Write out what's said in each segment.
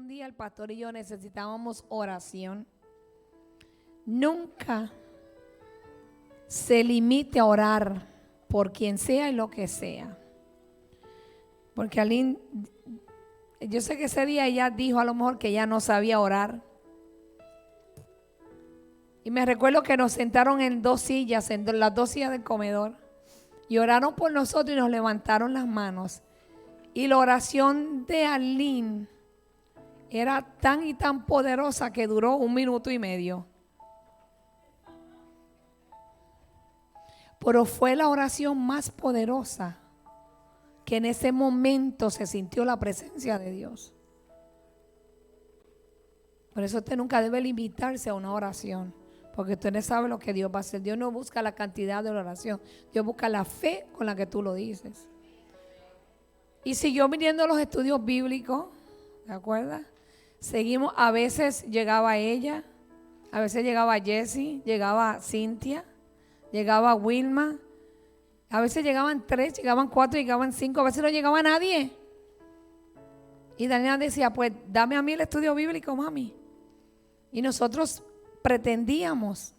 un día el pastor y yo necesitábamos oración. Nunca se limite a orar por quien sea y lo que sea. Porque Aline, yo sé que ese día ella dijo a lo mejor que ella no sabía orar. Y me recuerdo que nos sentaron en dos sillas, en las dos sillas del comedor. Y oraron por nosotros y nos levantaron las manos. Y la oración de Aline era tan y tan poderosa que duró 1 minuto y medio. Pero fue la oración más poderosa que en ese momento se sintió la presencia de Dios. Por eso usted nunca debe limitarse a una oración, porque usted no sabe lo que Dios va a hacer. Dios no busca la cantidad de la oración, Dios busca la fe con la que tú lo dices. Y siguió viniendo los estudios bíblicos, ¿te acuerdas? Seguimos, a veces llegaba ella, a veces llegaba Jessie, llegaba Cintia, llegaba Wilma, a veces llegaban 3, llegaban 4, llegaban 5, a veces no llegaba nadie. Y Daniela decía, pues dame a mí el estudio bíblico, mami. Y nosotros pretendíamos,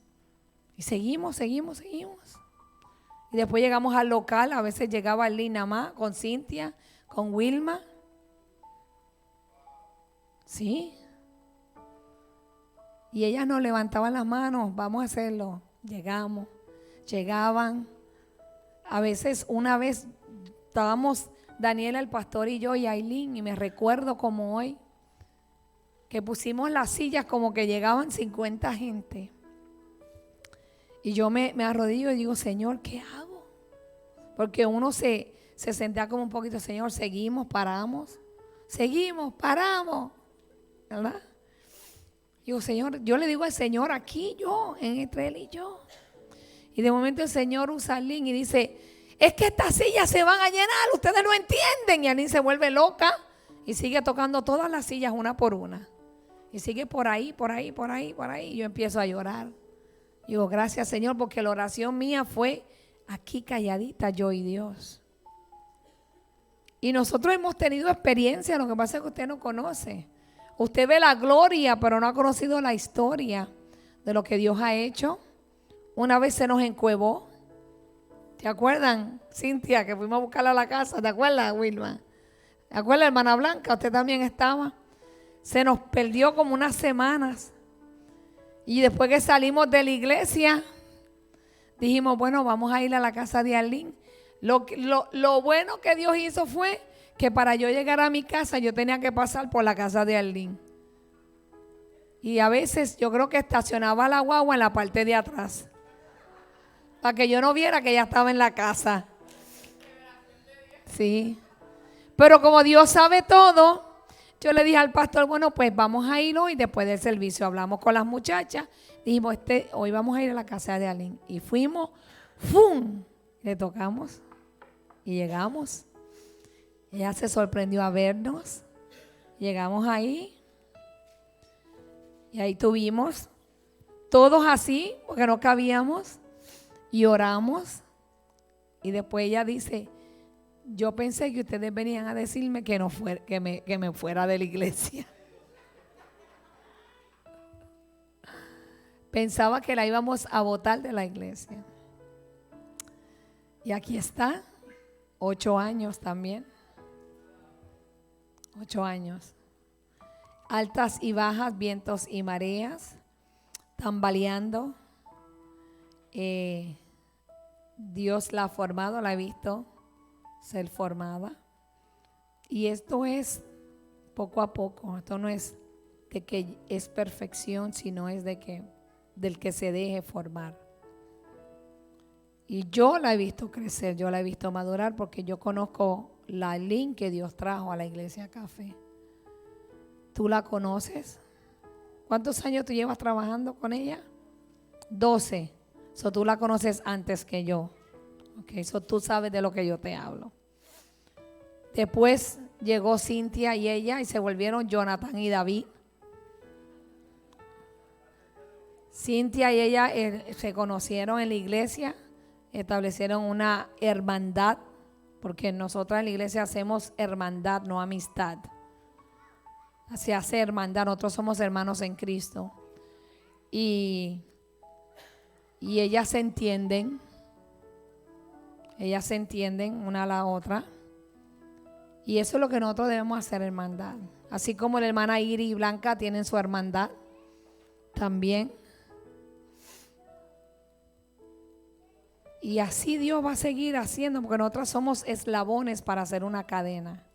y seguimos. Y después llegamos al local, a veces llegaba Lina más con Cintia, con Wilma. Sí. Y ellas nos levantaban las manos, vamos a hacerlo. Llegaban. A veces, una vez, estábamos Daniela, el pastor y yo y Aileen, y me recuerdo como hoy, que pusimos las sillas como que llegaban 50 gente. Y yo me arrodillo y digo, Señor, ¿qué hago? Porque uno se sentía como un poquito, Señor, paramos, ¿verdad? Digo, Señor, yo le digo al Señor aquí, entre él y yo. Y de momento el Señor usa a Aline y dice, es que estas sillas se van a llenar, ustedes no entienden. Y Aline se vuelve loca y sigue tocando todas las sillas una por una. Y sigue por ahí. Y yo empiezo a llorar. Digo, gracias Señor, porque la oración mía fue aquí calladita, yo y Dios. Y nosotros hemos tenido experiencia, lo que pasa es que usted no conoce. Usted ve la gloria, pero no ha conocido la historia de lo que Dios ha hecho. Una vez se nos encuevó. ¿Te acuerdan, Cintia, que fuimos a buscarla a la casa? ¿Te acuerdas, Wilma? ¿Te acuerdas, hermana Blanca? Usted también estaba. Se nos perdió como unas semanas. Y después que salimos de la iglesia, dijimos, bueno, vamos a ir a la casa de Arlene. Lo bueno que Dios hizo fue que para yo llegar a mi casa, yo tenía que pasar por la casa de Arlene. Y a veces yo creo que estacionaba la guagua en la parte de atrás, para que yo no viera que ella estaba en la casa. Sí. Pero como Dios sabe todo, yo le dije al pastor, bueno, pues vamos a ir hoy después del servicio. Hablamos con las muchachas, dijimos, hoy vamos a ir a la casa de Aline. Y fuimos, ¡fum! Le tocamos y llegamos. Ella se sorprendió a vernos. Llegamos ahí. Y ahí tuvimos, todos así, porque no cabíamos. Y oramos. Y después ella dice, yo pensé que ustedes venían a decirme que me fuera de la iglesia. Pensaba que la íbamos a botar de la iglesia. Y aquí está, 8 años también. 8 años. Altas y bajas, vientos y mareas, tambaleando. Dios la ha formado, la he visto ser formada. Y esto es poco a poco. Esto no es de que es perfección, sino es del que se deje formar. Y yo la he visto crecer, yo la he visto madurar, porque yo conozco la Aline que Dios trajo a la iglesia Café. ¿Tú la conoces? ¿Cuántos años tú llevas trabajando con ella? 12. So, tú la conoces antes que yo. Okay, so tú sabes de lo que yo te hablo. Después llegó Cintia y ella y se volvieron Jonathan y David. Cintia y ella se conocieron en la iglesia, establecieron una hermandad, porque nosotras en la iglesia hacemos hermandad, no amistad. se hace hermandad. Nosotros somos hermanos en Cristo. Y ellas se entienden. Ellas se entienden una a la otra. Y eso es lo que nosotros debemos hacer, hermandad. Así como la hermana Iri y Blanca tienen su hermandad también. Y así Dios va a seguir haciendo, porque nosotros somos eslabones para hacer una cadena.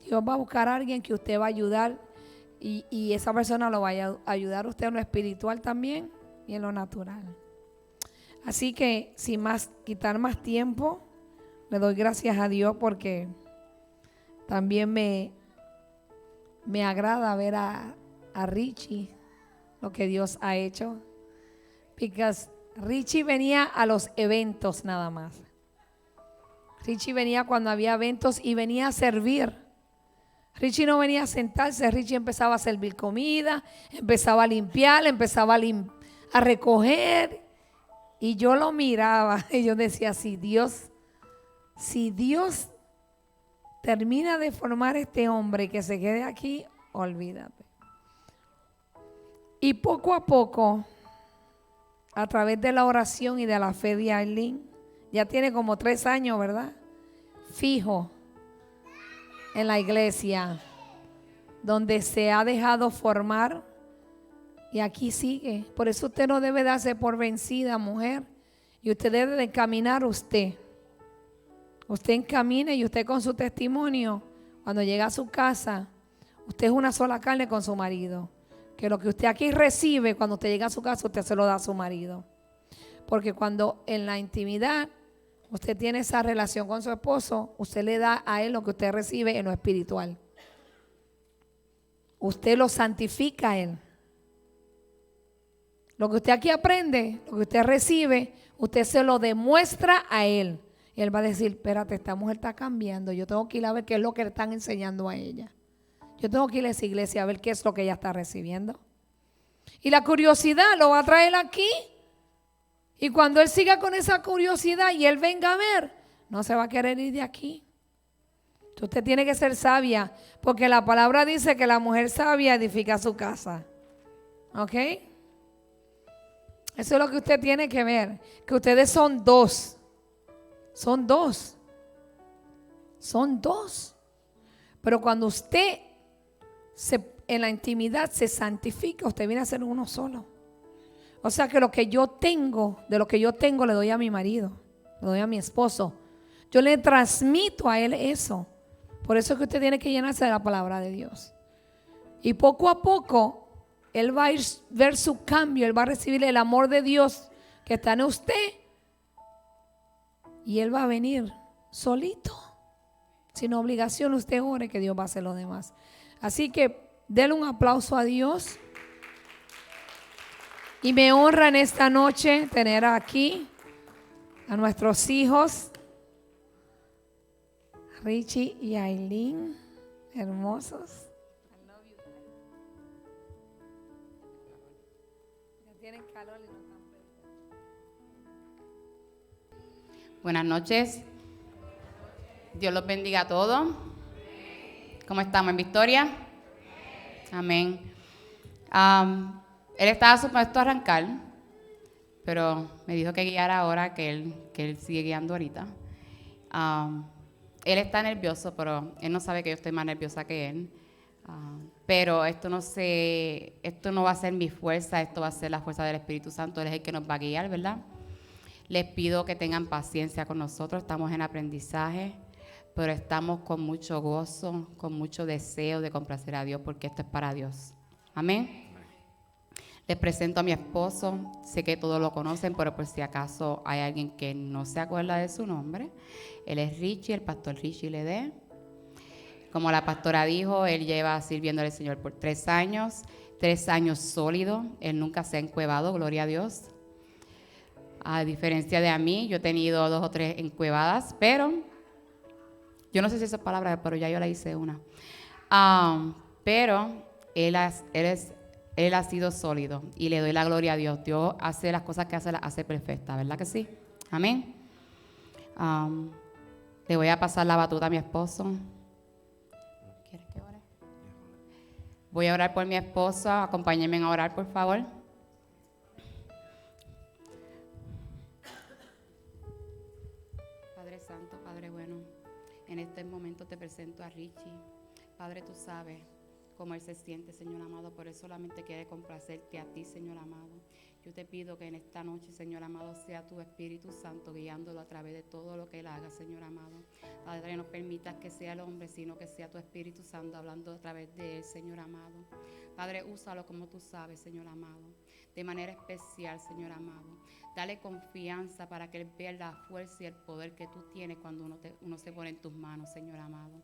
Dios va a buscar a alguien que usted va a ayudar y esa persona lo va a ayudar a usted en lo espiritual también y en lo natural. Así que sin más quitar más tiempo, le doy gracias a Dios porque también me agrada ver a Richie, lo que Dios ha hecho. Because Richie venía a los eventos nada más. Richie venía cuando había eventos y venía a servir. Richie no venía a sentarse, Richie empezaba a servir comida, empezaba a limpiar, empezaba a recoger. Y yo lo miraba y yo decía, si Dios termina de formar este hombre que se quede aquí, olvídate. Y poco a poco, a través de la oración y de la fe de Aileen, ya tiene como 3 años, ¿verdad? Fijo en la iglesia, donde se ha dejado formar y aquí sigue. Por eso usted no debe darse por vencida, mujer, y usted debe de caminar usted. Usted encamine y usted con su testimonio, cuando llega a su casa, usted es una sola carne con su marido. Que lo que usted aquí recibe, cuando usted llega a su casa, usted se lo da a su marido. Porque cuando en la intimidad usted tiene esa relación con su esposo, usted le da a él lo que usted recibe en lo espiritual. Usted lo santifica a él. Lo que usted aquí aprende, lo que usted recibe, usted se lo demuestra a él. Y él va a decir, espérate, esta mujer está cambiando. Yo tengo que ir a ver qué es lo que le están enseñando a ella. Yo tengo que ir a esa iglesia a ver qué es lo que ella está recibiendo. Y la curiosidad lo va a traer aquí. Y cuando él siga con esa curiosidad y él venga a ver, no se va a querer ir de aquí. Usted tiene que ser sabia, porque la palabra dice que la mujer sabia edifica su casa. ¿Ok? Eso es lo que usted tiene que ver. Que ustedes son dos. Son dos. Son dos. Pero cuando usted en la intimidad se santifica, usted viene a ser uno solo. O sea que lo que yo tengo, de lo que yo tengo le doy a mi marido, le doy a mi esposo. Yo le transmito a él eso. Por eso es que usted tiene que llenarse de la palabra de Dios. Y poco a poco, él va a ver su cambio, él va a recibir el amor de Dios que está en usted. Y él va a venir solito, sin obligación. Usted ore que Dios va a hacer lo demás. Así que denle un aplauso a Dios. Y me honra en esta noche tener aquí a nuestros hijos, Richie y Aileen, hermosos. Ya tienen calor y no están perdiendo. Buenas noches. Dios los bendiga a todos. ¿Cómo estamos? ¿En victoria? Amén. Él estaba supuesto a arrancar, pero me dijo que guiara ahora, que él sigue guiando ahorita. Él está nervioso, pero él no sabe que yo estoy más nerviosa que él. Pero esto no va a ser mi fuerza, esto va a ser la fuerza del Espíritu Santo. Él es el que nos va a guiar, ¿verdad? Les pido que tengan paciencia con nosotros, estamos en aprendizaje, pero estamos con mucho gozo, con mucho deseo de complacer a Dios, porque esto es para Dios. Amén. Les presento a mi esposo, sé que todos lo conocen, pero por si acaso hay alguien que no se acuerda de su nombre. Él es Richie, el pastor Richie Ledé. Como la pastora dijo, él lleva sirviéndole al Señor por 3 años, 3 años sólidos. Él nunca se ha encuevado, gloria a Dios. A diferencia de mí, yo he tenido 2 o 3 encuevadas, pero yo no sé si esa es palabra, pero ya yo la hice una. Pero él ha sido sólido y le doy la gloria a Dios. Dios hace las cosas que hace, las hace perfectas, ¿verdad que sí? Amén. Le voy a pasar la batuta a mi esposo. ¿Quieres que ore? Voy a orar por mi esposa. Acompáñenme a orar, por favor. Padre Santo, Padre bueno, en este momento te presento a Richie. Padre, tú sabes cómo él se siente, Señor amado, por eso solamente quiere complacerte a ti, Señor amado. Yo te pido que en esta noche, Señor amado, sea tu Espíritu Santo guiándolo a través de todo lo que él haga, Señor amado. Padre, no permitas que sea el hombre, sino que sea tu Espíritu Santo hablando a través de él, Señor amado. Padre, úsalo como tú sabes, Señor amado, de manera especial, Señor amado. Dale confianza para que él vea la fuerza y el poder que tú tienes cuando uno se pone en tus manos, Señor amado.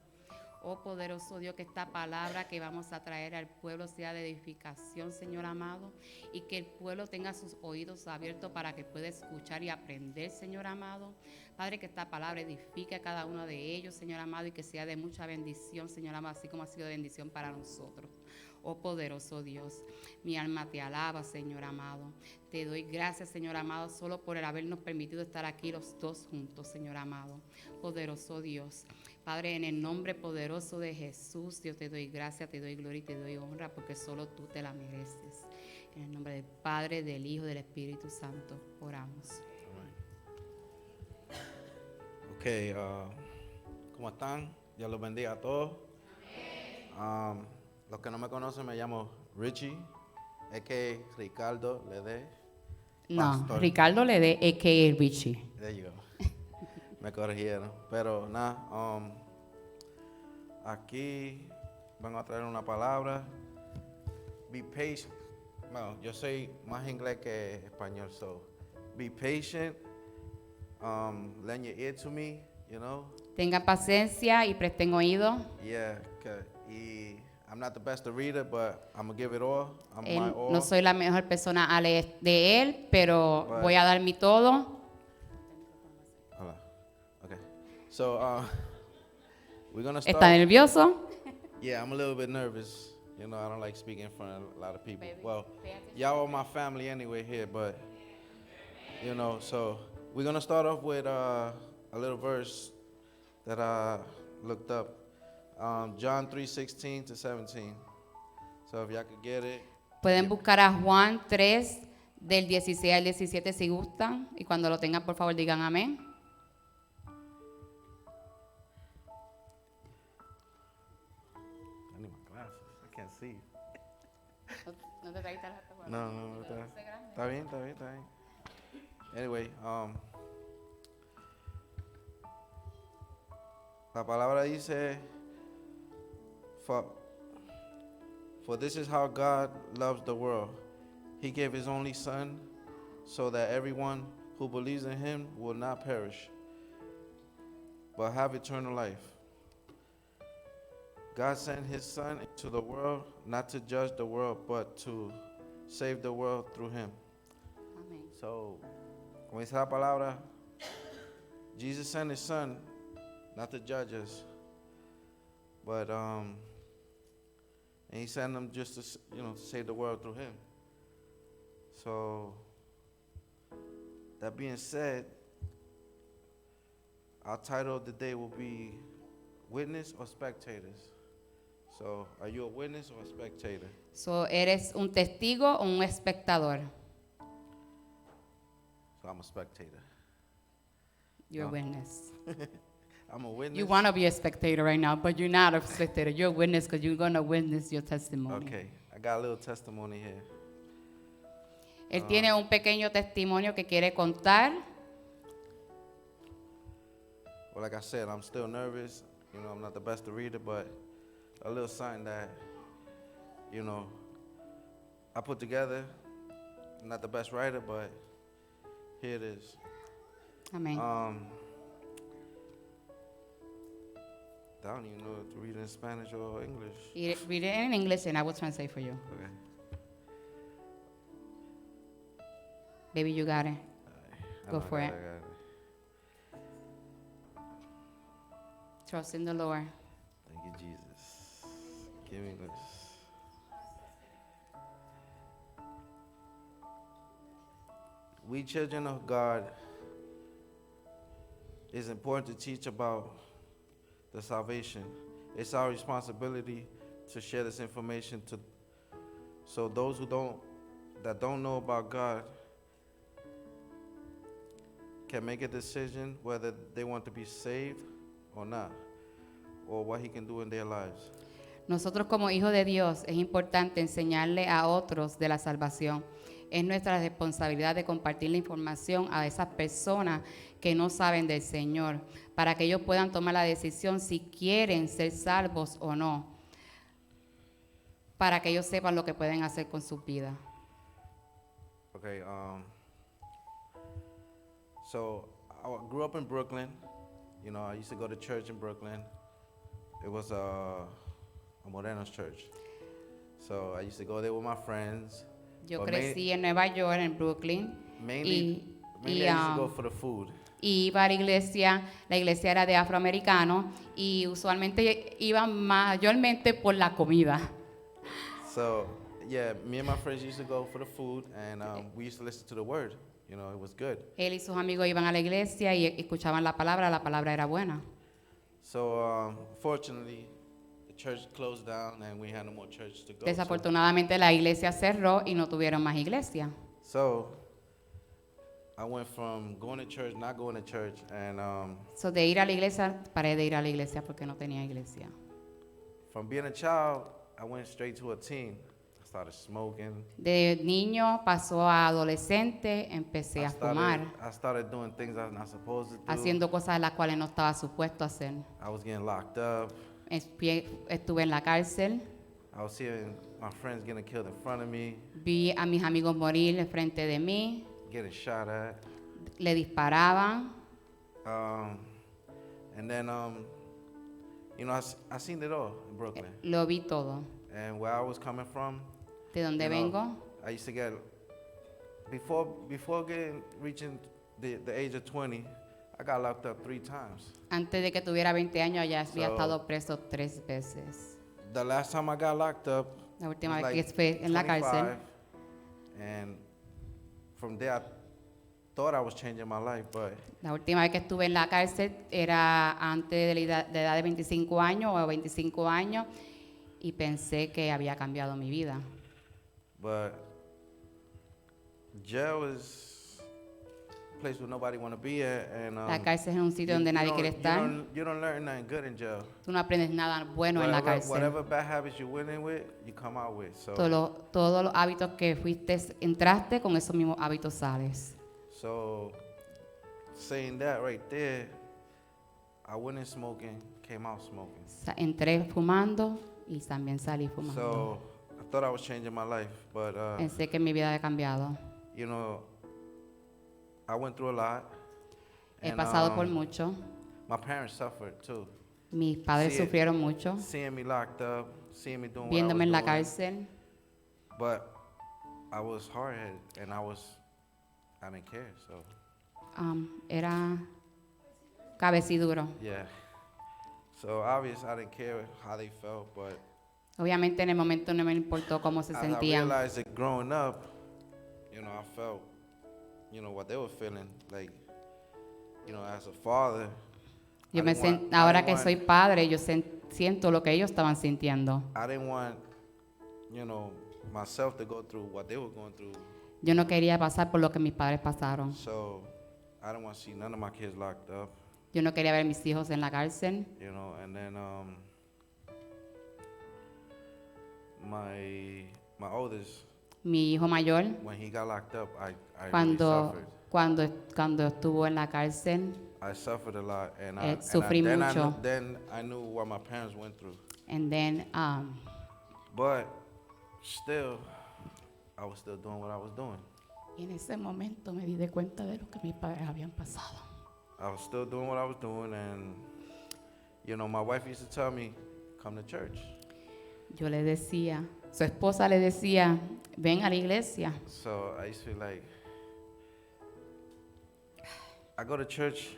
Oh poderoso Dios, que esta palabra que vamos a traer al pueblo sea de edificación, Señor amado, y que el pueblo tenga sus oídos abiertos para que pueda escuchar y aprender, Señor amado. Padre, que esta palabra edifique a cada uno de ellos, Señor amado, y que sea de mucha bendición, Señor amado, así como ha sido de bendición para nosotros. Oh poderoso Dios, mi alma te alaba, Señor amado. Te doy gracias, Señor amado, solo por el habernos permitido estar aquí los dos juntos, Señor amado. Poderoso Dios. Padre, en el nombre poderoso de Jesús, Dios, te doy gracias, te doy gloria y te doy honra, porque solo tú te la mereces. En el nombre del Padre, del Hijo y del Espíritu Santo, oramos. Ok, ¿cómo están? Dios los bendiga a todos. Los que no me conocen, me llamo Richie, a.k.a. Ricardo Ledé. No, Pastor. Ricardo Ledé, a.k.a. Richie. There you go. Me corrigieron. Pero nada, aquí van a traer una palabra. Be patient. Bueno, yo soy más inglés que español, so be patient. Lend your ear to me, you know. Tengan paciencia y presten oído. Yeah, I'm not the best to read it, but I'm gonna give it all. I'm my all. No soy la mejor persona a leer de él, pero Right. voy a dar mi todo. Hold on. Okay. So we're gonna ¿Está start. nervioso? Yeah, I'm a little bit nervous. You know, I don't like speaking in front of a lot of people. Baby, Well, pay attention. y'all are my family anyway here, but you know, so we're gonna start off with a little verse that I looked up. John 3:16 to 17. So if y'all could get it. Pueden buscar a Juan 3, del 16 al 17 si gustan. Y cuando lo tengan, por favor, digan amén. I need my glasses. I can't see. No te traigas tarjeta. No, está bien. Anyway, la palabra dice, for this is how God loves the world. He gave his only son so that everyone who believes in him will not perish, but have eternal life. God sent his son into the world not to judge the world, but to save the world through him. Amén. So, como dice la palabra, Jesus sent his son not to judge us, but and he sent him just to, to save the world through him. So, that being said, our title of the day will be Witness or Spectators. So, are you a witness or a spectator? So, ¿eres un testigo o un espectador? So, I'm a spectator. You're a No. witness. I'm a witness. You want to be a spectator right now, but you're not a spectator. You're a witness because you're going to witness your testimony. Okay, I got a little testimony here. Él tiene un pequeño testimonio que quiere contar. Well, like I said, I'm still nervous. You know, I'm not the best to read it, but a little something that, I put together. I'm not the best writer, but here it is. Amén. I don't even know if to read it in Spanish or English. Read it in English and I will translate for you. Okay. Baby, you got it. I Go know I for got it. I got Trust in the Lord. Thank you, Jesus. Give me this. We children of God, it's important to teach about the salvation. It's our responsibility to share this information to, so those that don't know about God can make a decision whether they want to be saved or not, or what He can do in their lives. Nosotros como hijos de Dios es importante enseñarle a otros de la salvación. Es nuestra responsabilidad de compartir la información a esas personas que no saben del Señor, para que ellos puedan tomar la decisión si quieren ser salvos o no, para que ellos sepan lo que pueden hacer con sus vidas. Okay, so I grew up in Brooklyn. You know, I used to go to church in Brooklyn. It was a Morenos church. So I used to go there with my friends. Yo But crecí en Nueva York, en Brooklyn, Mainly y, I used to go for the food. y iba a la iglesia era de afroamericanos y usualmente iban mayormente por la comida. So, yeah, me and my friends used to go for the food, and we used to listen to the word. You know, it was good. Él y sus amigos iban a la iglesia y escuchaban la palabra era buena. So, fortunately, the church closed down, and we had no more church to go to. Desafortunadamente la iglesia cerró y no tuvieron más iglesia. So, I went from going to church, not going to church, and So de ir a la iglesia, paré de ir a la iglesia porque no tenía iglesia. from being a child, I went straight to a teen. I started smoking. De niño pasó a adolescente, empecé a fumar, I started doing things I was not supposed to do. haciendo cosas las cuales no estaba supuesto a hacer. I was getting locked up. Estuve en la cárcel, I was seeing my friends getting killed in front of me, vi a mis amigos morir frente de mí, getting shot at. le disparaban. And then, you know, I seen it all in Brooklyn. Lo vi todo. And where I was coming from, De donde you know, vengo, I used to get, before reaching the age of 20, I got locked up 3 times. antes de que tuviera 20 años ya había So- estado preso 3 veces. The last time I got locked up, La última was vez like que fue en la cárcel, 25, and from there I thought I was changing my life, but la última vez que estuve en la cárcel era antes de la edad de 25 años o 25 años y pensé que había cambiado mi vida. jail is a place where nobody want to be at, and La cárcel es un sitio donde nadie quiere estar. You don't learn nothing good in jail. Tú no aprendes nada bueno en la cárcel. Whatever bad habits you went in with, you come out with. So, Todos los hábitos que entraste, con esos mismos hábitos sales. so saying that right there, I went in smoking, came out smoking. Entré fumando y también salí fumando. So I thought I was changing my life, but Pensé que mi vida había cambiado. you know, I went through a lot. He and, pasado por mucho. My parents suffered too. Mis padres Sí. sufrieron mucho, Seeing me locked up, seeing me doing what I viéndome en la was doing. cárcel. But I was hard-headed, and I didn't care. So Era cabeciduro. yeah. So obviously I didn't care how they felt, but Obviamente en el momento no me importó cómo se as I sentían. realized that growing up, you know, I felt, you know, what they were feeling. Like, you know, as a father, Yo I me didn't want- I ahora didn't que want- soy padre, yo siento lo que ellos estaban sintiendo. I didn't want, you know, myself to go through what they were going through. Yo no quería pasar por lo que mis padres pasaron. So I didn't want to see none of my kids locked up, Yo no quería ver a mis hijos en la cárcel. you know. And then my oldest, Mi hijo mayor, when he got locked up, I really cuando, suffered. cuando estuvo en la cárcel, I suffered a lot, and sufrí mucho. then I knew what my parents went through. and then But still, I was still doing what I was doing. y en ese momento me di de cuenta de lo que mis padres habían pasado. I was still doing what I was doing, and you know, my wife used to tell me, "Come to church." Yo le decía, su esposa le decía, ven a la iglesia. So I used to be like, I go to church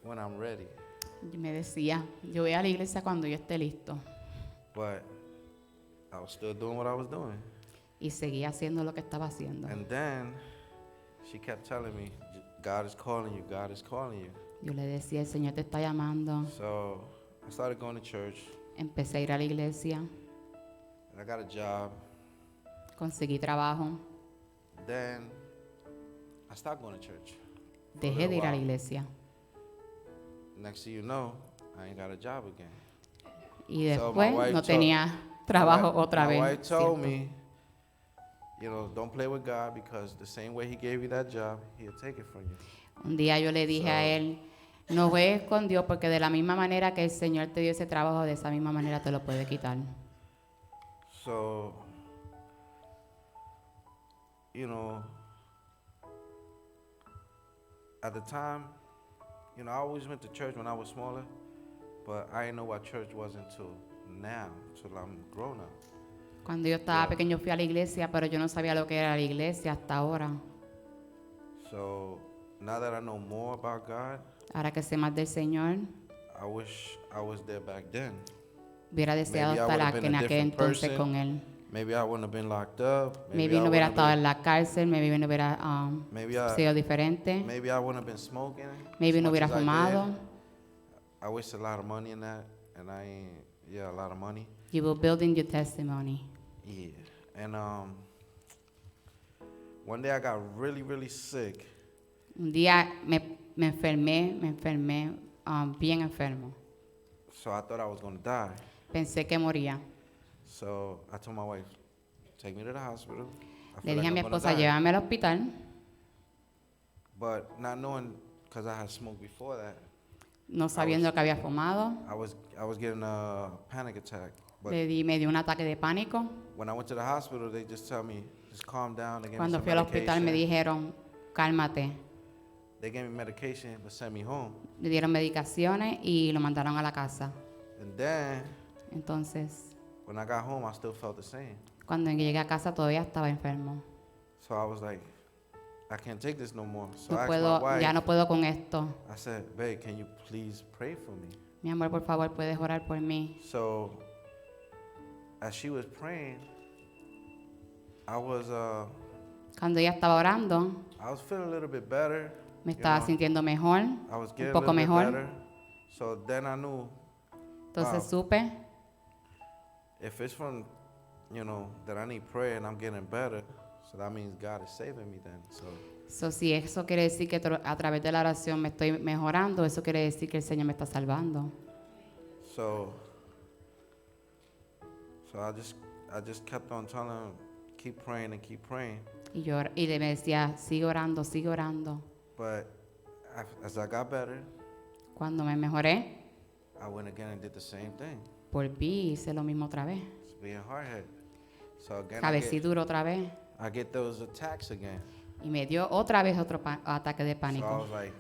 when I'm ready, Y me decía, yo voy a la iglesia cuando yo esté listo. but I was still doing what I was doing. Y seguía haciendo lo que estaba haciendo. And then she kept telling me, God is calling you, God is calling you. Yo le decía, el Señor te está llamando. So I started going to church, Empecé a ir a la iglesia. I got a job. conseguí trabajo, Then I stopped going to church. dejé de ir a la iglesia. Next thing you know, I ain't got a job again. Y So después my wife no told- tenía trabajo My otra wife vez. told siento. me, you know, don't play with God because the same way He gave you that job, He'll take it from you. Un día yo le dije a So- él, no juegues con Dios porque de la misma manera que el Señor te dio ese trabajo, de esa misma manera te lo puede quitar. So, you know, at the time, you know, I always went to church when I was smaller, but I didn't know what church was until now, till I'm grown up. Cuando yo estaba Yeah. pequeño fui a la iglesia, pero yo no sabía lo que era la iglesia hasta ahora. So, now that I know more about God, Ahora que sé más del Señor, I wish I was there back then. hubiera deseado Maybe I estar would've been en a aquel different entonces person. con él. Maybe I wouldn't have been locked up. Maybe I no hubiera wouldn't estado have en la cárcel, maybe no hubiera maybe I, sido diferente, maybe I wouldn't have been smoking. maybe as no much hubiera as I did. fumado. I wasted a lot of money in that, and I ain't, yeah, a lot of money. You will building your testimony. Yeah, and one day I got really, really sick, Un día me enfermé, bien enfermo. so I thought I was gonna die. Pensé que moría. So I told my wife, take me to the hospital. I Le feel dije a like mi I'm gonna esposa, die. llévame al hospital. But not knowing, because I had smoked before that, No sabiendo que había fumado, I was getting a panic attack. But me dio un ataque de pánico. when I went to the hospital, they just tell me, just calm down. They gave me Cuando some fui al hospital me medication. dijeron, cálmate. They gave me medication, but sent me home. Le dieron medicaciones y lo mandaron a la casa. And then, Entonces, when I got home, I still felt the same. cuando llegué a casa todavía estaba enfermo. So I was like, I can't take this no more. So I No asked puedo, my wife, ya no puedo con esto. I said, babe, can you please pray for me? Mi amor, por favor, puedes orar por mí. So as she was praying, I was Cuando ella estaba orando, feeling a little bit better. me you estaba know. sintiendo mejor, I was un getting a poco little bit mejor. better. So then I knew Entonces Wow. supe, if it's from, you know, that I need prayer and I'm getting better, so that means God is saving me then. So si eso quiere decir que a través de la oración me estoy mejorando, eso quiere decir que el Señor me está salvando. So I just kept on telling him, keep praying and keep praying. Y le me decía, sigue orando, sigue orando. But as I got better, Cuando me mejoré, I went again and did the same thing. volví y hice lo mismo otra vez. Just being hard-headed. So again, Cabecí duro otra vez. I get those attacks again. Y me dio otra vez otro ataque de So I pánico. was like,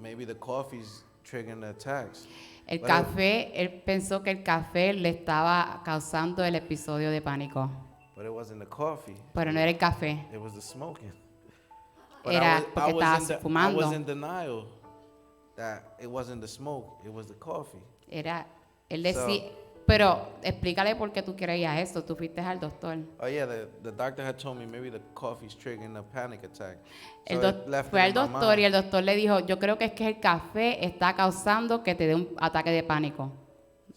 maybe the coffee's triggering the attacks. El But café, él pensó que el café le estaba causando el episodio de pánico. But it wasn't the coffee. Pero no era el café. It was the smoking. Era porque estabas fumando. I was in denial that it wasn't the smoke, it was the coffee. Era, él decía, pero explícale por qué tú creías eso. Tú fuiste al doctor. Oh yeah, the doctor had told me maybe the coffee's triggering a panic attack. El So doc- it left fue it al in my doctor y mind. el doctor le dijo, yo creo que es que el café está causando que te dé un ataque de pánico,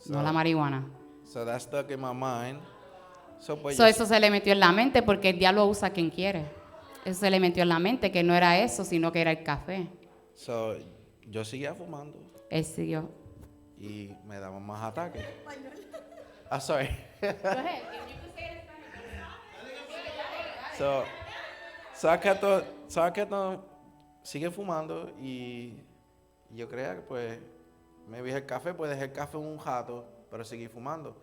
no So- la marihuana. So that stuck in my mind. So, but So, eso se le metió en la mente porque el diablo usa a quien quiere. Eso se le metió en la mente que no era eso, sino que era el café. so yo seguía fumando Él siguió. y me daban más ataques. Ah, sorry. So I kept on, sigue fumando y yo creía que pues maybe el café, puede dejar el café un rato, pero seguí fumando.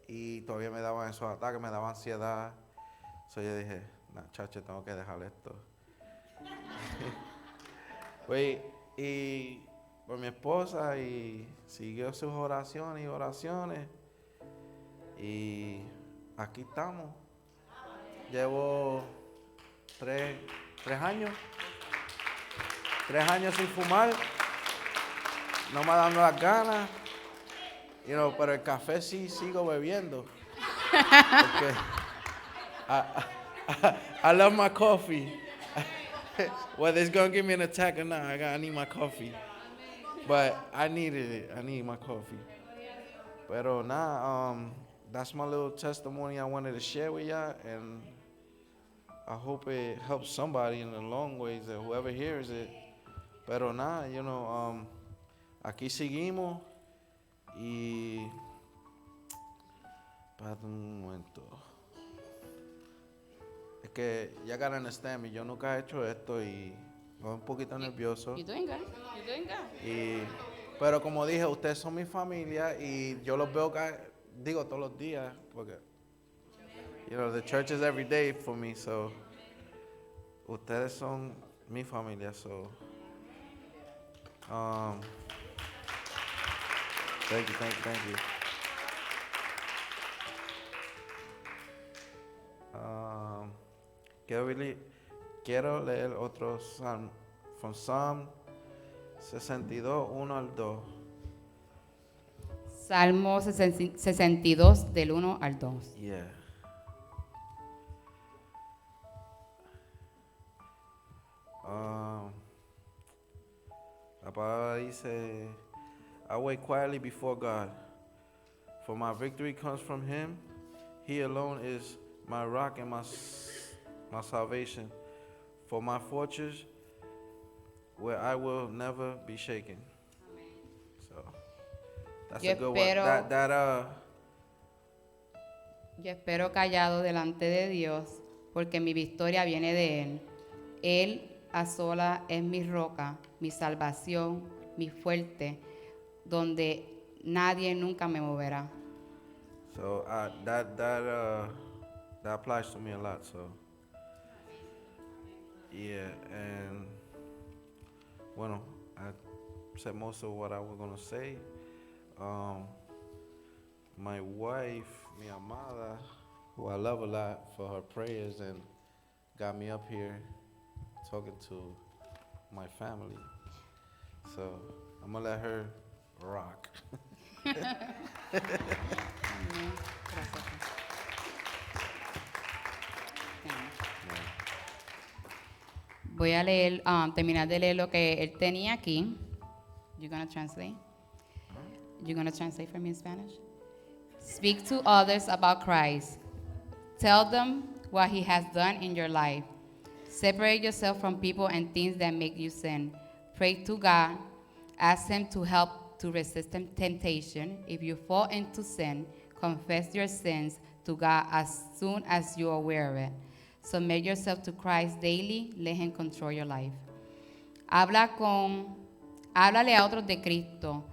Y todavía me daban esos ataques, me daba ansiedad. So yo dije, nah, chacho, tengo que dejar esto. Pues, y por mi esposa y siguió sus oraciones y oraciones. Y aquí estamos. Llevo 3 años. 3 años sin fumar. No me dando las ganas. You know, pero el café sí sigo bebiendo. Porque I love my coffee. Whether it's gonna give me an attack or not, I need my coffee. But I needed it. I need my coffee. Pero nada, that's my little testimony I wanted to share with y'all, and I hope it helps somebody in the long ways, that whoever hears it. Pero nada, you know, aquí seguimos y... Espérate un momento. Es que ya gotta understand me, yo nunca he hecho esto y estoy un poquito nervioso. You're doing good. You're doing good. Pero como dije, ustedes son mi familia y yo los veo, digo, todos los días, porque, you know, the church is every day for me, so, ustedes son mi familia, so, thank you. Quiero leer otro Psalm, from Psalm 62, 1 al 2. Salmo 62, del 1 al 2. Yeah. La palabra dice, I wait quietly before God, for my victory comes from Him. He alone is my rock and my salvation, for my fortress, where I will never be shaken. So that's Yo a good espero- one. Yo espero callado delante de Dios, porque mi victoria viene de Él. Él a sola es mi roca, mi salvación, mi fuerte, donde nadie nunca me moverá. So that applies to me a lot. So yeah, and bueno, I said most of what I was gonna say. My wife, mi amada, who I love a lot for her prayers and got me up here talking to my family. So I'm gonna let her rock. Voy a leer, terminar de leer lo que él tenía aquí. You're gonna translate? You're gonna translate for me in Spanish? Speak to others about Christ. Tell them what He has done in your life. Separate yourself from people and things that make you sin. Pray to God. Ask Him to help to resist temptation. If you fall into sin, confess your sins to God as soon as you are aware of it. Submit yourself to Christ daily. Let Him control your life. Háblale a otros de Cristo.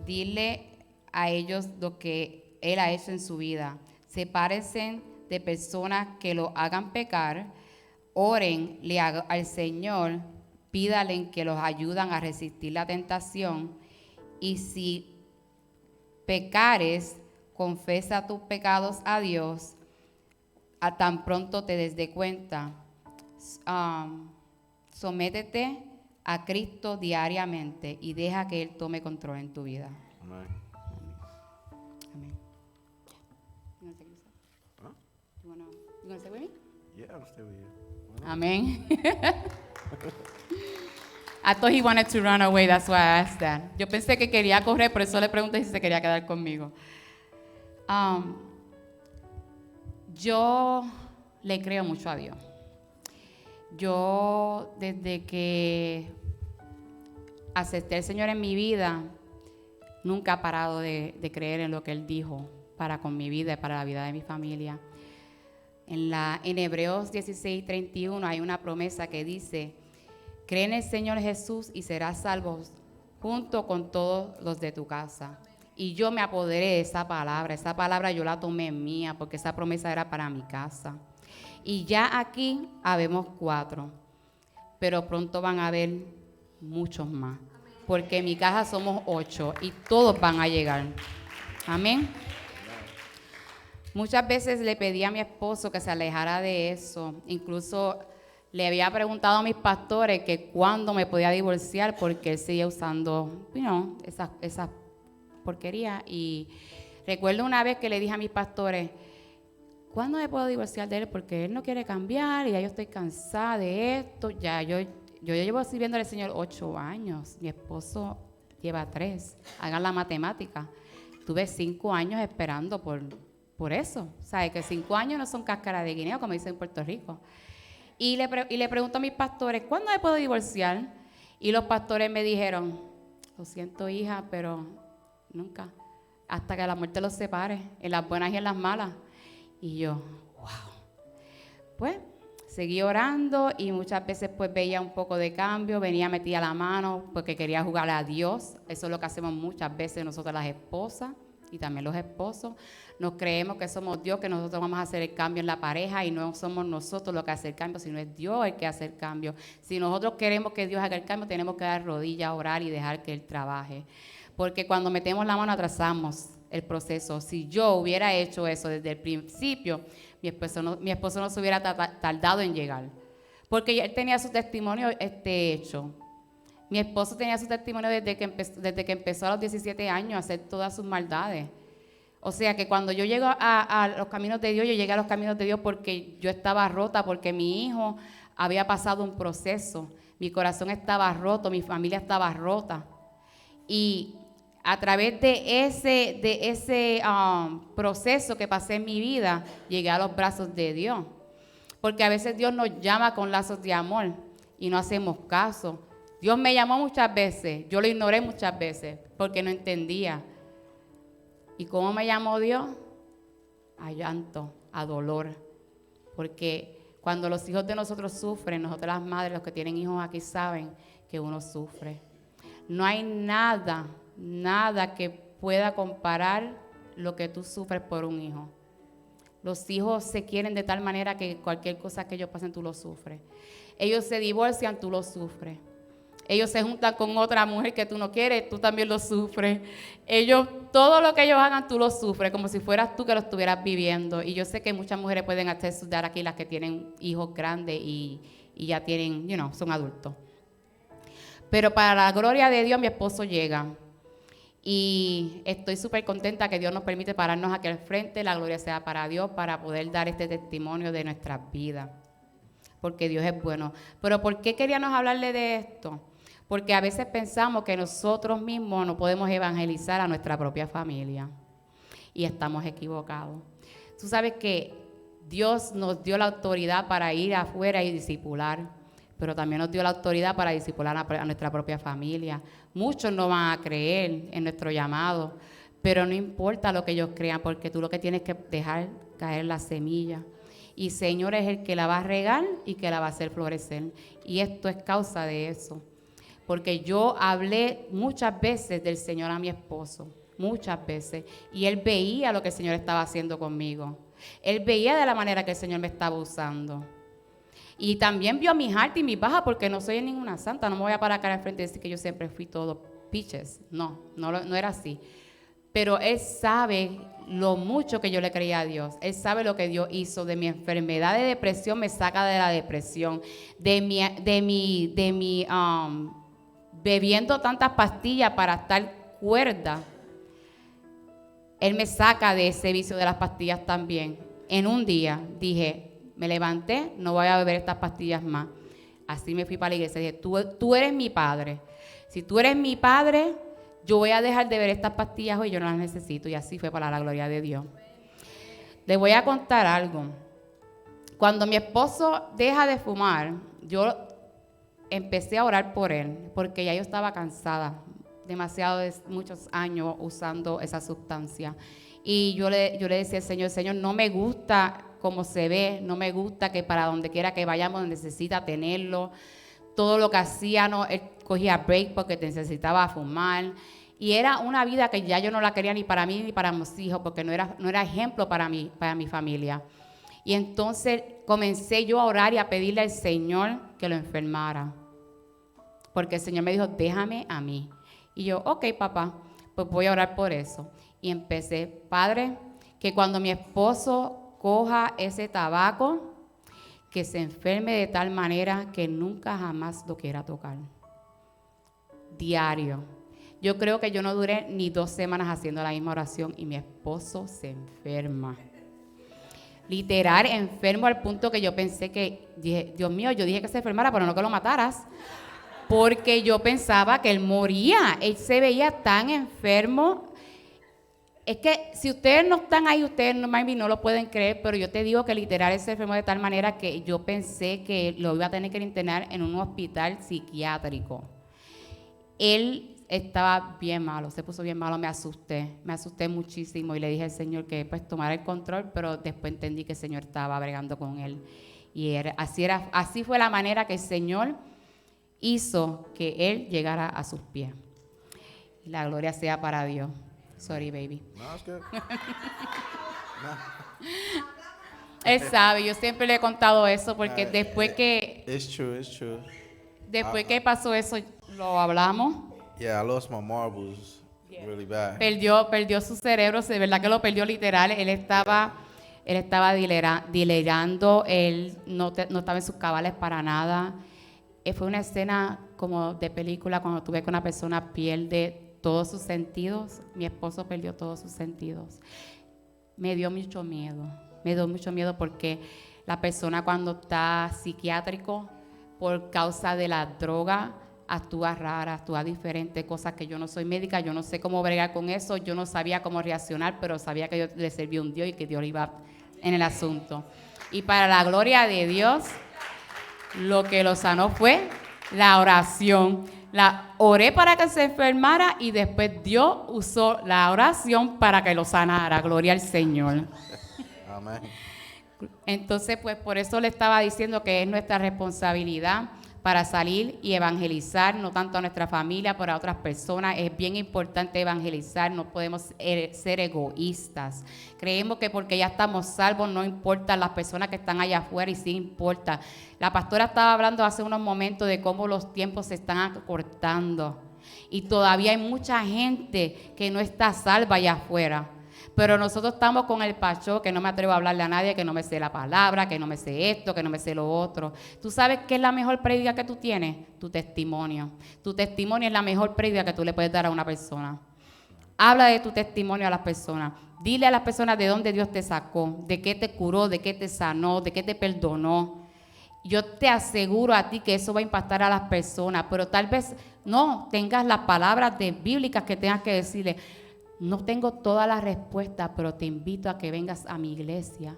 Dile a ellos lo que Él ha hecho en su vida. Sepárense de personas que lo hagan pecar. Órenle al Señor. Pídale que los ayuden a resistir la tentación. Y si pecares, confesa tus pecados a Dios. A tan pronto te des de cuenta. Sométete a Cristo diariamente y deja que Él tome control en tu vida. Amen. Amén. You wanna take this up? Huh? You wanna stay with me? Yeah, I'll stay with you. Amén. I thought he wanted to run away, that's why I asked that. Yo pensé que quería correr, por eso le pregunté si se quería quedar conmigo. Yo le creo mucho a Dios. Yo, desde que acepté al Señor en mi vida, nunca he parado de creer en lo que Él dijo para con mi vida y para la vida de mi familia. En Hebreos 16:31 hay una promesa que dice: cree en el Señor Jesús y serás salvo junto con todos los de tu casa. Y yo me apoderé de esa palabra yo la tomé mía, porque esa promesa era para mi casa. Y ya aquí habemos 4, pero pronto van a haber muchos más, porque en mi casa somos 8 y todos van a llegar. Amén. Muchas veces le pedí a mi esposo que se alejara de eso. Incluso le había preguntado a mis pastores que cuándo me podía divorciar, porque él seguía usando, esas porquerías. Y recuerdo una vez que le dije a mis pastores: ¿cuándo me puedo divorciar de él? Porque él no quiere cambiar y ya yo estoy cansada de esto. Ya yo llevo sirviendo al Señor 8 años. Mi esposo lleva 3. Hagan la matemática. Tuve 5 años esperando por por eso, ¿sabes? Que 5 años no son cáscara de guineo, como dicen en Puerto Rico. Y le pregunto a mis pastores, ¿cuándo me puedo divorciar? Y los pastores me dijeron, lo siento, hija, pero nunca, hasta que la muerte los separe, en las buenas y en las malas. Y yo, wow. Pues seguí orando y muchas veces pues veía un poco de cambio, venía, metía la mano porque quería jugarle a Dios. Eso es lo que hacemos muchas veces nosotras las esposas y también los esposos. Nos creemos que somos Dios, que nosotros vamos a hacer el cambio en la pareja y no somos nosotros los que hacen el cambio, sino es Dios el que hace el cambio. Si nosotros queremos que Dios haga el cambio, tenemos que dar rodillas, orar y dejar que Él trabaje. Porque cuando metemos la mano atrasamos el proceso. Si yo hubiera hecho eso desde el principio, mi esposo no se hubiera tardado en llegar. Porque él tenía su testimonio hecho. Mi esposo tenía su testimonio desde que empezó a los 17 años a hacer todas sus maldades. O sea que cuando yo llego a los caminos de Dios, yo llegué a los caminos de Dios porque yo estaba rota, porque mi hijo había pasado un proceso. Mi corazón estaba roto, mi familia estaba rota. Y a través de ese proceso que pasé en mi vida, llegué a los brazos de Dios. Porque a veces Dios nos llama con lazos de amor y no hacemos caso. Dios me llamó muchas veces, yo lo ignoré muchas veces porque no entendía. ¿Y cómo me llamó Dios? A llanto, a dolor. Porque cuando los hijos de nosotros sufren, nosotros las madres, los que tienen hijos aquí saben que uno sufre. No hay nada que pueda comparar lo que tú sufres por un hijo. Los hijos se quieren de tal manera que cualquier cosa que ellos pasen, tú lo sufres. Ellos se divorcian, tú lo sufres. Ellos se juntan con otra mujer que tú no quieres, tú también lo sufres. Todo lo que ellos hagan, tú lo sufres, como si fueras tú que lo estuvieras viviendo. Y yo sé que muchas mujeres pueden estudiar aquí, las que tienen hijos grandes y ya tienen, son adultos. Pero para la gloria de Dios, mi esposo llega. Y estoy súper contenta que Dios nos permite pararnos aquí al frente. La gloria sea para Dios, para poder dar este testimonio de nuestras vidas. Porque Dios es bueno. Pero ¿por qué queríamos hablarle de esto? Porque a veces pensamos que nosotros mismos no podemos evangelizar a nuestra propia familia. Y estamos equivocados. Tú sabes que Dios nos dio la autoridad para ir afuera y discipular, pero también nos dio la autoridad para discipular a nuestra propia familia. Muchos no van a creer en nuestro llamado, pero no importa lo que ellos crean, porque tú lo que tienes que dejar caer la semilla. Y Señor es el que la va a regar y que la va a hacer florecer. Y esto es causa de eso. Porque yo hablé muchas veces del Señor a mi esposo, muchas veces. Y él veía lo que el Señor estaba haciendo conmigo. Él veía de la manera que el Señor me estaba usando. Y también vio mis altas y mis bajas, porque no soy ninguna santa. No me voy a parar acá al frente y decir que yo siempre fui todo piches. No era así. Pero Él sabe lo mucho que yo le creía a Dios. Él sabe lo que Dios hizo. De mi enfermedad de depresión me saca de la depresión. De mi bebiendo tantas pastillas para estar cuerda. Él me saca de ese vicio de las pastillas también. En un día dije, me levanté, no voy a beber estas pastillas más. Así me fui para la iglesia. Dije, tú eres mi padre. Si tú eres mi padre, yo voy a dejar de beber estas pastillas hoy, yo no las necesito. Y así fue, para la gloria de Dios. Les voy a contar algo. Cuando mi esposo deja de fumar, yo empecé a orar por él, porque ya yo estaba cansada, muchos años usando esa sustancia. Y yo le decía al Señor, no me gusta cómo se ve, no me gusta que para donde quiera que vayamos necesita tenerlo. Todo lo que hacía, él cogía break porque necesitaba fumar. Y era una vida que ya yo no la quería ni para mí ni para mis hijos, porque no era ejemplo para mi familia. Y entonces comencé yo a orar y a pedirle al Señor que lo enfermara. Porque el Señor me dijo, déjame a mí. Y yo, ok, papá, pues voy a orar por eso. Y empecé, Padre, que cuando mi esposo coja ese tabaco, que se enferme de tal manera que nunca jamás lo quiera tocar. Diario. Yo creo que yo no duré ni 2 semanas haciendo la misma oración y mi esposo se enferma. Literal, enfermo al punto que yo pensé que, Dios mío, yo dije que se enfermara, pero no que lo mataras. Porque yo pensaba que él moría. Él se veía tan enfermo. Es que si ustedes no están ahí, ustedes no, maybe no lo pueden creer, pero yo te digo que literal él se enfermó de tal manera que yo pensé que lo iba a tener que internar en un hospital psiquiátrico. Él estaba bien malo, se puso bien malo, me asusté muchísimo y le dije al Señor que pues tomara el control, pero después entendí que el Señor estaba bregando con él. Y así fue la manera que el Señor hizo que él llegara a sus pies. Y la gloria sea para Dios. Sorry, baby. No, it's good. Él sabe, yo siempre le he contado eso porque después que It's true, it's true. que pasó eso, lo hablamos. Yeah, I lost my marbles really bad. Perdió su cerebro, de verdad que lo perdió literal. Él estaba delirando, él no estaba en sus cabales para nada. Fue una escena como de película cuando tú ves que una persona pierde todos sus sentidos. Mi esposo perdió todos sus sentidos. Me dio mucho miedo porque la persona cuando está psiquiátrico por causa de la droga actúa rara, actúa diferente, cosas que yo no soy médica, yo no sé cómo bregar con eso, yo no sabía cómo reaccionar, pero sabía que yo le servía a un Dios y que Dios iba en el asunto. Y para la gloria de Dios, lo que lo sanó fue la oración. Oré para que se enfermara y después Dios usó la oración para que lo sanara. Gloria al Señor. Amén. Entonces, pues por eso le estaba diciendo que es nuestra responsabilidad para salir y evangelizar, no tanto a nuestra familia, pero a otras personas. Es bien importante evangelizar, no podemos ser egoístas. Creemos que porque ya estamos salvos no importa las personas que están allá afuera, y sí importa. La pastora estaba hablando hace unos momentos de cómo los tiempos se están acortando y todavía hay mucha gente que no está salva allá afuera. Pero nosotros estamos con el pacho, que no me atrevo a hablarle a nadie, que no me sé la palabra, que no me sé esto, que no me sé lo otro. ¿Tú sabes qué es la mejor prédica que tú tienes? Tu testimonio. Tu testimonio es la mejor prédica que tú le puedes dar a una persona. Habla de tu testimonio a las personas. Dile a las personas de dónde Dios te sacó, de qué te curó, de qué te sanó, de qué te perdonó. Yo te aseguro a ti que eso va a impactar a las personas, pero tal vez no tengas las palabras bíblicas que tengas que decirle. No tengo todas las respuestas, pero te invito a que vengas a mi iglesia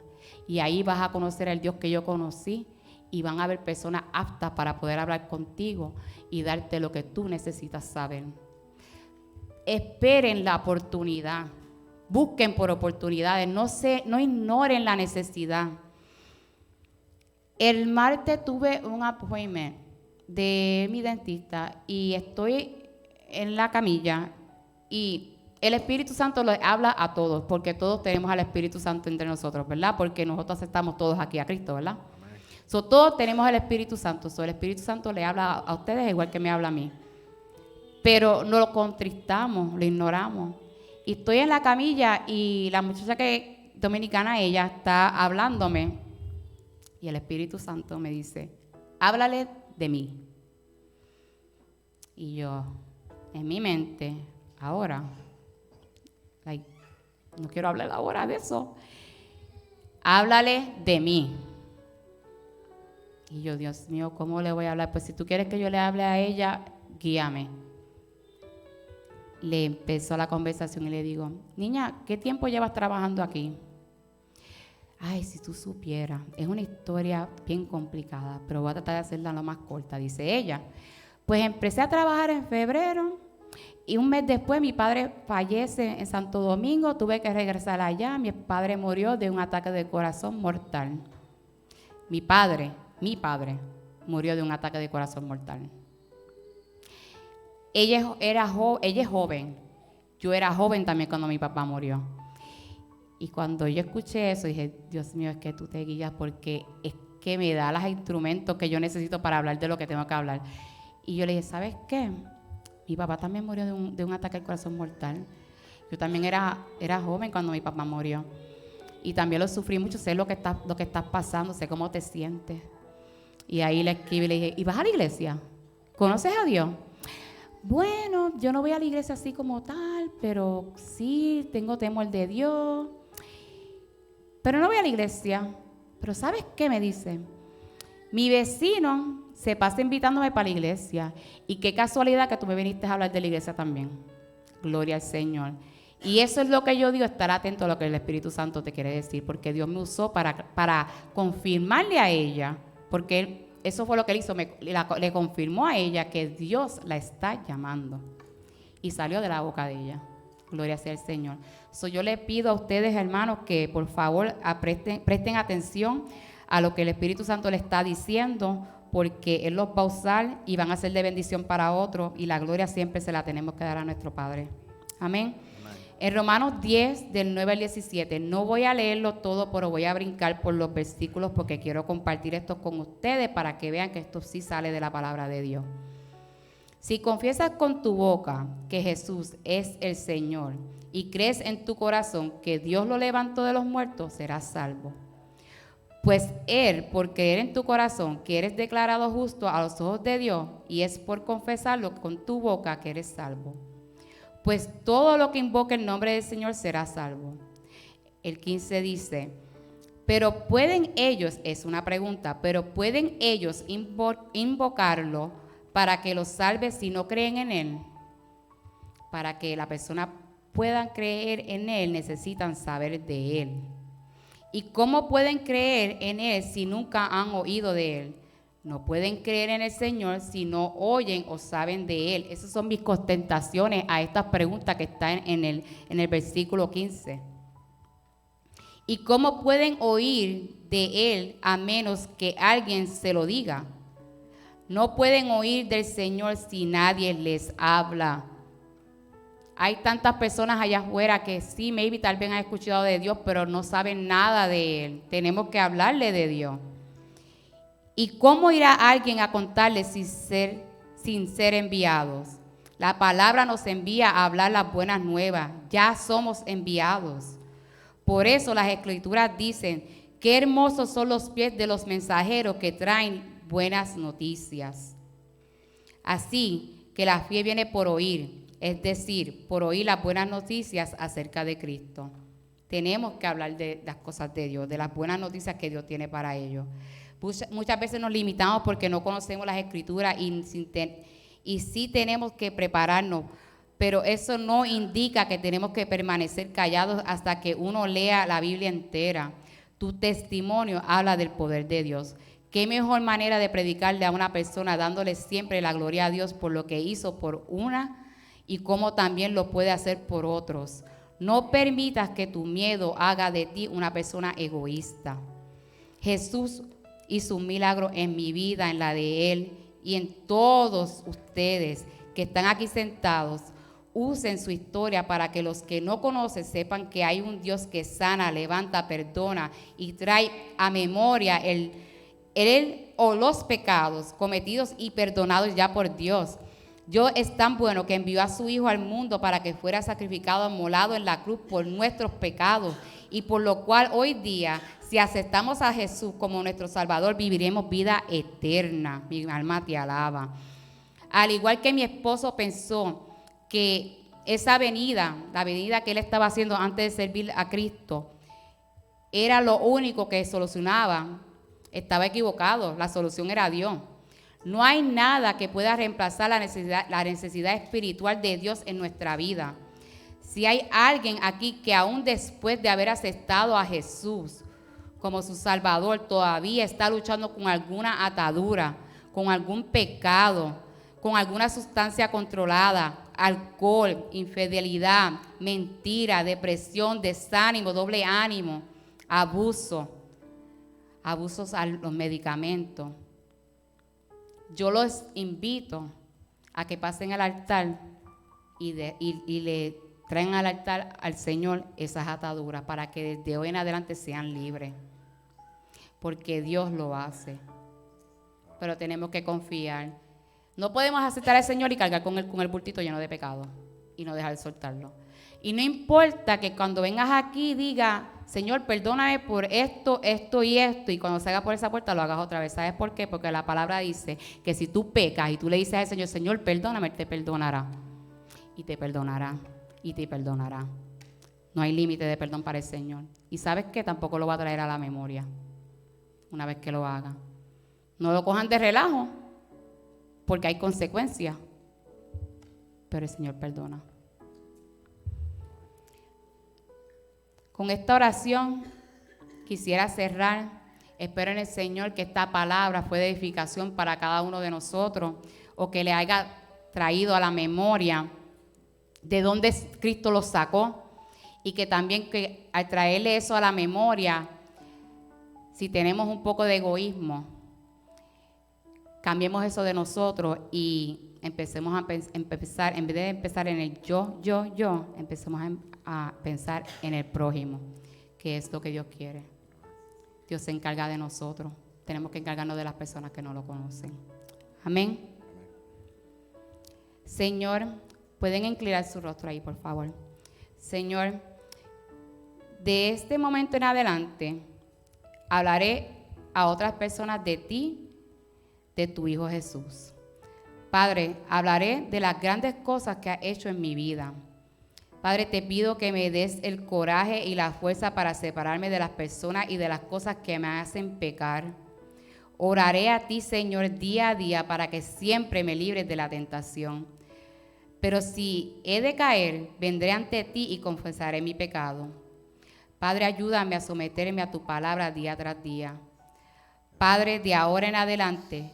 y ahí vas a conocer al Dios que yo conocí y van a haber personas aptas para poder hablar contigo y darte lo que tú necesitas saber. Esperen la oportunidad, busquen por oportunidades, no ignoren la necesidad. El martes tuve un appointment de mi dentista y estoy en la camilla y el Espíritu Santo le habla a todos, porque todos tenemos al Espíritu Santo entre nosotros, ¿verdad? Porque nosotros aceptamos todos aquí a Cristo, ¿verdad? Todos tenemos el Espíritu Santo. El Espíritu Santo le habla a ustedes igual que me habla a mí. Pero no lo contristamos, lo ignoramos. Y estoy en la camilla y la muchacha dominicana, ella está hablándome. Y el Espíritu Santo me dice, háblale de mí. Y yo, en mi mente, ahora... no quiero hablar ahora de eso. Háblale de mí. Y yo, Dios mío, ¿cómo le voy a hablar? Pues si tú quieres que yo le hable a ella, guíame. Le empezó la conversación y le digo, niña, ¿qué tiempo llevas trabajando aquí? Ay, si tú supieras, es una historia bien complicada, pero voy a tratar de hacerla lo más corta, dice ella. Pues empecé a trabajar en febrero. Y un mes después mi padre fallece en Santo Domingo, tuve que regresar allá, mi padre murió de un ataque de corazón mortal. Mi padre murió de un ataque de corazón mortal. Ella es joven, yo era joven también cuando mi papá murió. Y cuando yo escuché eso dije, Dios mío, es que tú te guías porque es que me da los instrumentos que yo necesito para hablar de lo que tengo que hablar. Y yo le dije, ¿sabes qué? Mi papá también murió de un ataque al corazón mortal. Yo también era joven cuando mi papá murió. Y también lo sufrí mucho, sé lo que estás pasando, sé cómo te sientes. Y ahí le escribí y le dije, ¿y vas a la iglesia? ¿Conoces a Dios? Bueno, yo no voy a la iglesia así como tal, pero sí, tengo temor de Dios. Pero no voy a la iglesia. Pero ¿sabes qué me dice? Mi vecino se pasa invitándome para la iglesia. Y qué casualidad que tú me viniste a hablar de la iglesia también. Gloria al Señor. Y eso es lo que yo digo, estar atento a lo que el Espíritu Santo te quiere decir, porque Dios me usó para confirmarle a ella, porque eso fue lo que él hizo, le confirmó a ella que Dios la está llamando. Y salió de la boca de ella. Gloria sea al Señor. Yo le pido a ustedes, hermanos, que por favor presten atención a lo que el Espíritu Santo le está diciendo, porque Él los va a usar y van a ser de bendición para otros, y la gloria siempre se la tenemos que dar a nuestro Padre. Amén. En Romanos 10, del 9 al 17, no voy a leerlo todo, pero voy a brincar por los versículos porque quiero compartir esto con ustedes para que vean que esto sí sale de la palabra de Dios. Si confiesas con tu boca que Jesús es el Señor y crees en tu corazón que Dios lo levantó de los muertos, serás salvo. Pues por creer en tu corazón que eres declarado justo a los ojos de Dios, y es por confesarlo con tu boca que eres salvo. Pues todo lo que invoque el nombre del Señor será salvo. El 15 dice, pero pueden ellos, es una pregunta, pero pueden ellos invocarlo para que los salve si no creen en Él. Para que la persona pueda creer en Él, necesitan saber de Él. ¿Y cómo pueden creer en Él si nunca han oído de Él? No pueden creer en el Señor si no oyen o saben de Él. Esas son mis contestaciones a estas preguntas que están en el versículo 15. ¿Y cómo pueden oír de Él a menos que alguien se lo diga? No pueden oír del Señor si nadie les habla. Hay tantas personas allá afuera que sí, maybe tal vez han escuchado de Dios, pero no saben nada de Él. Tenemos que hablarle de Dios. ¿Y cómo irá alguien a contarle sin ser enviados? La palabra nos envía a hablar las buenas nuevas. Ya somos enviados. Por eso las Escrituras dicen, qué hermosos son los pies de los mensajeros que traen buenas noticias. Así que la fe viene por oír, es decir, por oír las buenas noticias acerca de Cristo. Tenemos que hablar de las cosas de Dios, de las buenas noticias que Dios tiene para ellos. Muchas veces nos limitamos porque no conocemos las Escrituras y sí tenemos que prepararnos, pero eso no indica que tenemos que permanecer callados hasta que uno lea la Biblia entera. Tu testimonio habla del poder de Dios. Qué mejor manera de predicarle a una persona dándole siempre la gloria a Dios por lo que hizo por una y cómo también lo puede hacer por otros. No permitas que tu miedo haga de ti una persona egoísta. Jesús hizo un milagro en mi vida, en la de Él y en todos ustedes que están aquí sentados. Usen su historia para que los que no conocen sepan que hay un Dios que sana, levanta, perdona y trae a memoria Él o los pecados cometidos y perdonados ya por Dios. Dios es tan bueno que envió a su Hijo al mundo para que fuera sacrificado, inmolado en la cruz por nuestros pecados, y por lo cual hoy día, si aceptamos a Jesús como nuestro Salvador, viviremos vida eterna. Mi alma te alaba. Al igual que mi esposo pensó que esa venida, la venida que él estaba haciendo antes de servir a Cristo, era lo único que solucionaba, estaba equivocado. La solución era Dios. No hay nada que pueda reemplazar la necesidad espiritual de Dios en nuestra vida. Si hay alguien aquí que aún después de haber aceptado a Jesús como su Salvador, todavía está luchando con alguna atadura, con algún pecado, con alguna sustancia controlada, alcohol, infidelidad, mentira, depresión, desánimo, doble ánimo, abusos a los medicamentos, yo los invito a que pasen al altar y le traen al altar al Señor esas ataduras para que desde hoy en adelante sean libres, porque Dios lo hace. Pero tenemos que confiar. No podemos aceptar al Señor y cargar con el bultito lleno de pecado y no dejar de soltarlo. Y no importa que cuando vengas aquí diga, Señor, perdóname por esto, esto y esto, y cuando salgas por esa puerta lo hagas otra vez. ¿Sabes por qué? Porque la palabra dice que si tú pecas y tú le dices al Señor, Señor, perdóname, Él te perdonará. Y te perdonará, y te perdonará. No hay límite de perdón para el Señor. Y ¿sabes qué? Tampoco lo va a traer a la memoria una vez que lo haga. No lo cojan de relajo, porque hay consecuencias. Pero el Señor perdona. Con esta oración quisiera cerrar. Espero en el Señor que esta palabra fue de edificación para cada uno de nosotros, o que le haya traído a la memoria de dónde Cristo lo sacó, y que también que al traerle eso a la memoria, si tenemos un poco de egoísmo, cambiemos eso de nosotros y empecemos a empezar, en vez de empezar en el yo, empecemos a pensar en el prójimo, que es lo que Dios quiere. Dios se encarga de nosotros. Tenemos que encargarnos de las personas que no lo conocen. Amén. Señor, pueden inclinar su rostro ahí, por favor. Señor, de este momento en adelante, hablaré a otras personas de ti, de tu Hijo Jesús. Padre, hablaré de las grandes cosas que has hecho en mi vida. Padre, te pido que me des el coraje y la fuerza para separarme de las personas y de las cosas que me hacen pecar. Oraré a ti, Señor, día a día para que siempre me libres de la tentación. Pero si he de caer, vendré ante ti y confesaré mi pecado. Padre, ayúdame a someterme a tu palabra día tras día. Padre, de ahora en adelante,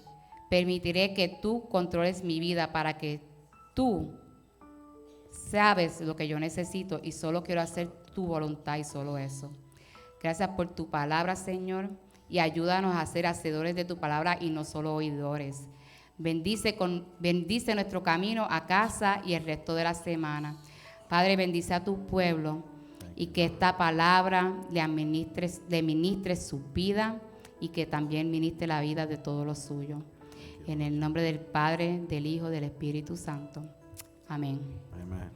permitiré que tú controles mi vida para que tú sabes lo que yo necesito y solo quiero hacer tu voluntad y solo eso. Gracias por tu palabra, Señor, y ayúdanos a ser hacedores de tu palabra y no solo oidores. Bendice nuestro camino a casa y el resto de la semana. Padre, bendice a tu pueblo y que esta palabra le ministre su vida y que también ministre la vida de todos los suyos. En el nombre del Padre, del Hijo, del Espíritu Santo. Amén. Amen.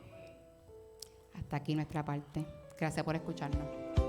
Hasta aquí nuestra parte. Gracias por escucharnos.